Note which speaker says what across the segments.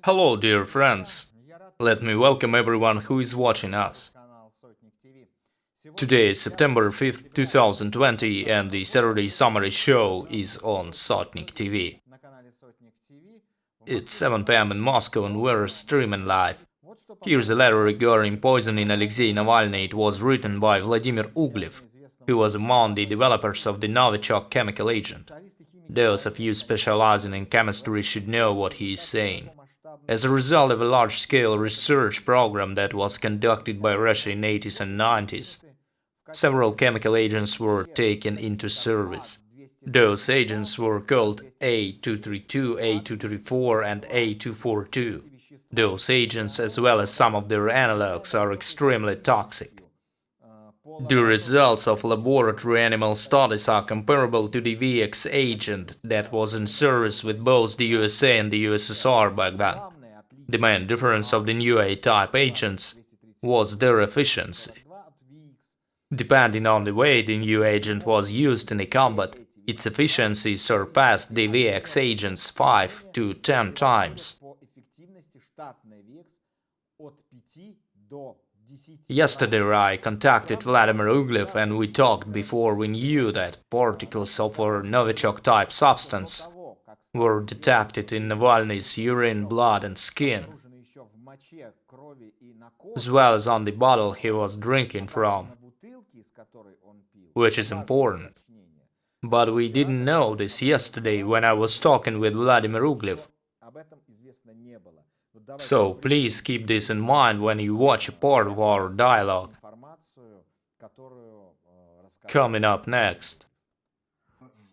Speaker 1: Hello, dear friends. Let me welcome everyone who is watching us. Today is September 5th, 2020, and the Saturday Summary Show is on Sotnik-TV. It's 7 p.m. in Moscow and we're streaming live. Here's a letter regarding poisoning Alexey Navalny. It was written by Vladimir Uglev, who was among the developers of the Novichok chemical agent. Those of you specializing in chemistry should know what he is saying. As a result of a large-scale research program that was conducted by Russia in the 80s and 90s, several chemical agents were taken into service. Those agents were called A232, A234 and A242. Those agents, as well as some of their analogues, are extremely toxic. The results of laboratory animal studies are comparable to the VX agent that was in service with both the USA and the USSR back then. The main difference of the new A-type agents was their efficiency. Depending on the way the new agent was used in a combat, its efficiency surpassed the VX agents 5 to 10 times. Yesterday I contacted Vladimir Uglev and we talked before we knew that particles of our Novichok-type substance were detected in Navalny's urine, blood and skin, as well as on the bottle he was drinking from, which is important. But we didn't know this yesterday when I was talking with Vladimir Uglev. So please keep this in mind when you watch a part of our dialogue. Coming up next.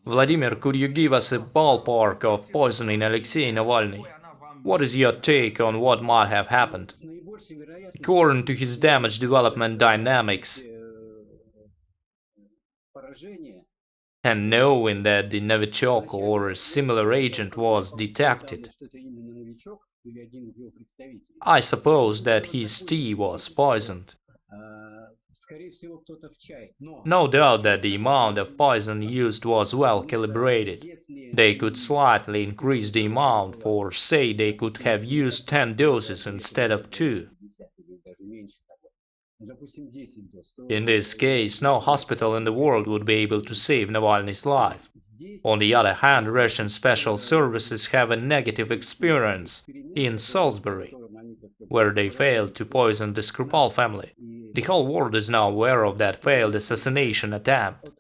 Speaker 1: Vladimir, could you give us a ballpark of poisoning Alexey Navalny? What is your take on what might have happened? According to his damage development dynamics, and knowing that the Novichok or a similar agent was detected, I suppose that his tea was poisoned. No doubt that the amount of poison used was well calibrated. They could slightly increase the amount, for say they could have used 10 doses instead of 2. In this case, no hospital in the world would be able to save Navalny's life. On the other hand, Russian special services have a negative experience in Salisbury, where they failed to poison the Skripal family. The whole world is now aware of that failed assassination attempt.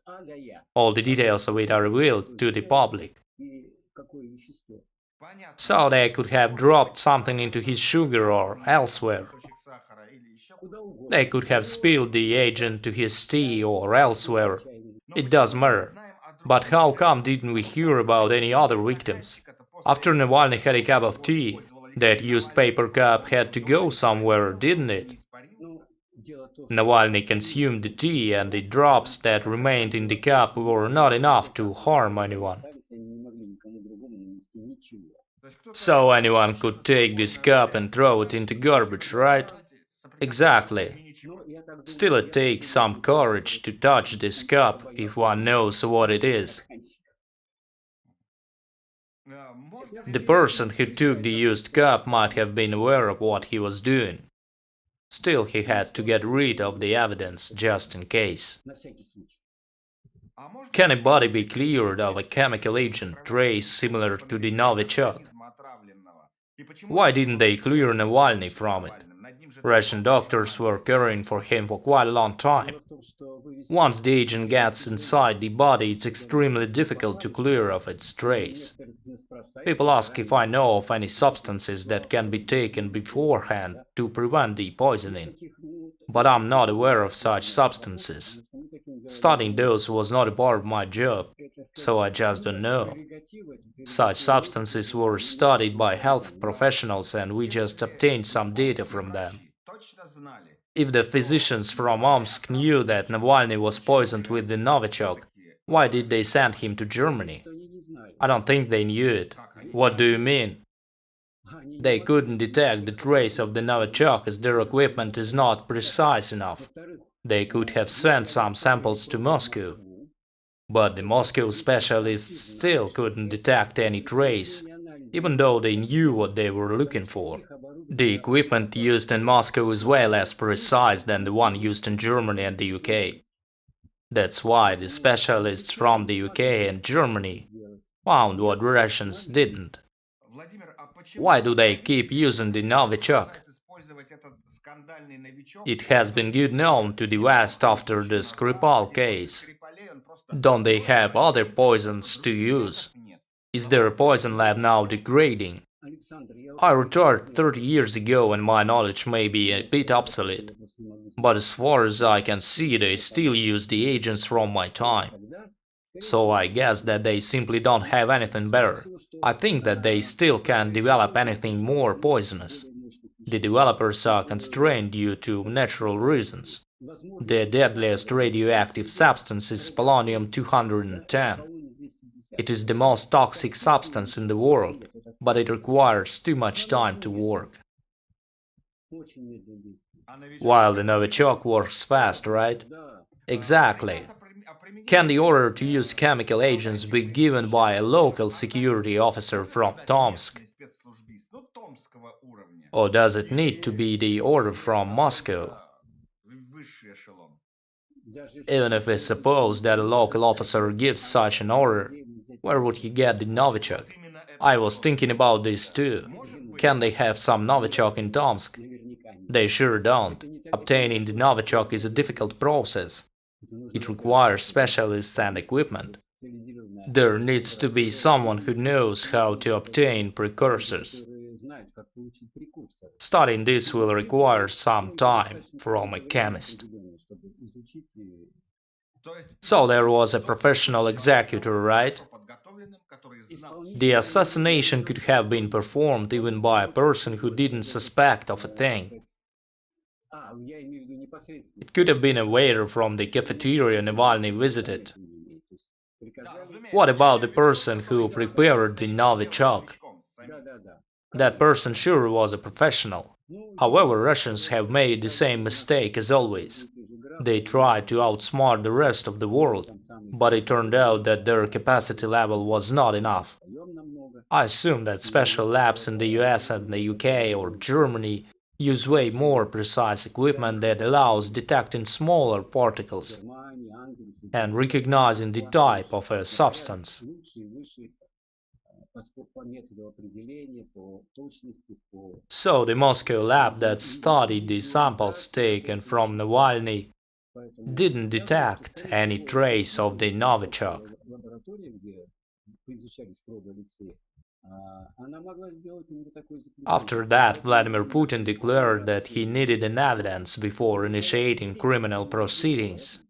Speaker 1: All the details of it are revealed to the public. So they could have dropped something into his sugar or elsewhere. They could have spilled the agent to his tea or elsewhere. It doesn't matter. But how come didn't we hear about any other victims? After Navalny had a cup of tea, that used paper cup had to go somewhere, didn't it? Navalny consumed the tea and the drops that remained in the cup were not enough to harm anyone. So anyone could take this cup and throw it into garbage, right? Exactly. Still, it takes some courage to touch this cup if one knows what it is. The person who took the used cup might have been aware of what he was doing. Still, he had to get rid of the evidence just in case. Can a body be cleared of a chemical agent trace similar to the Novichok? Why didn't they clear Navalny from it? Russian doctors were caring for him for quite a long time. Once the agent gets inside the body, it's extremely difficult to clear of its trace. People ask if I know of any substances that can be taken beforehand to prevent the poisoning. But I'm not aware of such substances. Studying those was not a part of my job, so I just don't know. Such substances were studied by health professionals and we just obtained some data from them. If the physicians from Omsk knew that Navalny was poisoned with the Novichok, why did they send him to Germany? I don't think they knew it. What do you mean? They couldn't detect the trace of the Novichok as their equipment is not precise enough. They could have sent some samples to Moscow. But the Moscow specialists still couldn't detect any trace. even though they knew what they were looking for. The equipment used in Moscow is way less precise than the one used in Germany and the UK. That's why the specialists from the UK and Germany found what Russians didn't. Why do they keep using the Novichok? It has been good known to the West after the Skripal case. Don't they have other poisons to use? Is their poison lab now degrading? I retired 30 years ago and my knowledge may be a bit obsolete, but as far as I can see, they still use the agents from my time. So I guess that they simply don't have anything better. I think that they still can't develop anything more poisonous. The developers are constrained due to natural reasons. The deadliest radioactive substance is polonium-210. It is the most toxic substance in the world, but it requires too much time to work. While the Novichok works fast, right? Exactly. Can the order to use chemical agents be given by a local security officer from Tomsk? Or does it need to be the order from Moscow? Even if we suppose that a local officer gives such an order, where would he get the Novichok? I was thinking about this too. Can they have some Novichok in Tomsk? They sure don't. Obtaining the Novichok is a difficult process. It requires specialists and equipment. There needs to be someone who knows how to obtain precursors. Studying this will require some time from a chemist. So there was a professional executor, right? The assassination could have been performed even by a person who didn't suspect of a thing. It could have been a waiter from the cafeteria Navalny visited. What about the person who prepared the Novichok? That person sure was a professional. However, Russians have made the same mistake as always. They tried to outsmart the rest of the world, but it turned out that their capacity level was not enough. I assume that special labs in the US and the UK or Germany use way more precise equipment that allows detecting smaller particles and recognizing the type of a substance. So the Moscow lab that studied the samples taken from Navalny didn't detect any trace of the Novichok. After that, Vladimir Putin declared that he needed an evidence before initiating criminal proceedings.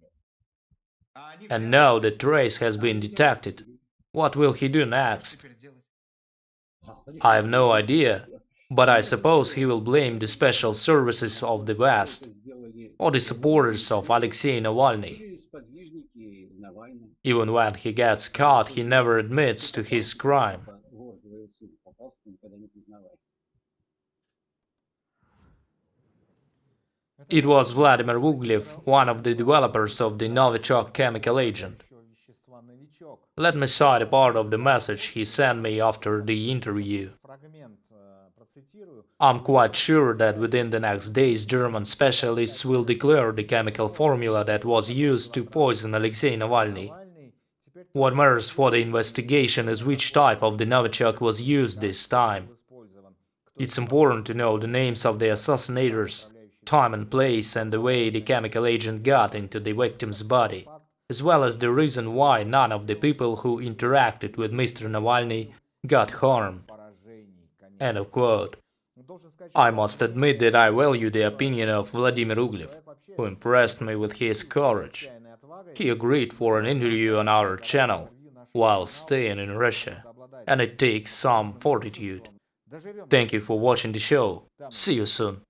Speaker 1: And now the trace has been detected. What will he do next? I have no idea, but I suppose he will blame the special services of the West or the supporters of Alexey Navalny. Even when he gets caught, he never admits to his crime. It was Vladimir Ugliev, one of the developers of the Novichok chemical agent. Let me cite a part of the message he sent me after the interview. I'm quite sure that within the next days German specialists will declare the chemical formula that was used to poison Alexei Navalny. What matters for the investigation is which type of the Novichok was used this time. It's important to know the names of the assassinators, time and place, and the way the chemical agent got into the victim's body, as well as the reason why none of the people who interacted with Mr. Navalny got harmed. End of quote. I must admit that I value the opinion of Vladimir Ugliev, who impressed me with his courage. He agreed for an interview on our channel while staying in Russia, and it takes some fortitude. Thank you for watching the show. See you soon.